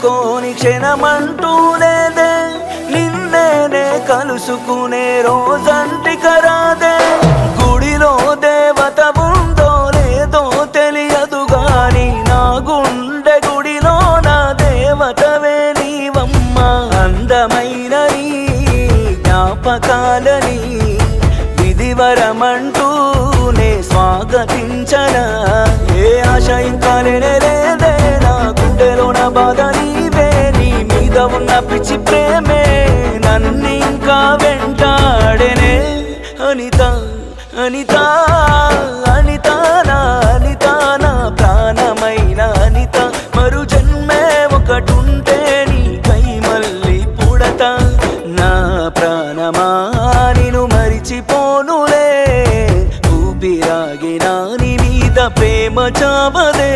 కలుసుకోని క్షణమంటూ లేదే, నిన్నేనే కలుసుకునే రోజంటికరాదే. గుడిలో దేవత ఉందో లేదో తెలియదు గాని, నా గుండె గుడిలో నా దేవతవే నీవమ్మ. అందమైన నీ జ్ఞాపకాలని విధివరమంటూ నే స్వాగతించనా. ఏ ఆశ ఇంకా లేదే, నా గుండెలో నా బాధ నీవే. నీ మీద ఉన్న పిచ్చి ప్రేమే నన్నింకా వెంటాడెనే. అనిత అనిత అనిత నా అనిత, నా ప్రాణమైన అనిత. మరు జన్మే ఒకటుంటే నీకై మళ్ళీ పుడతా. నా ప్రాణమా నిన్ను మరిచిపోనులే, ఊపిరాగినా నీ మీద ప్రేమ చావదే.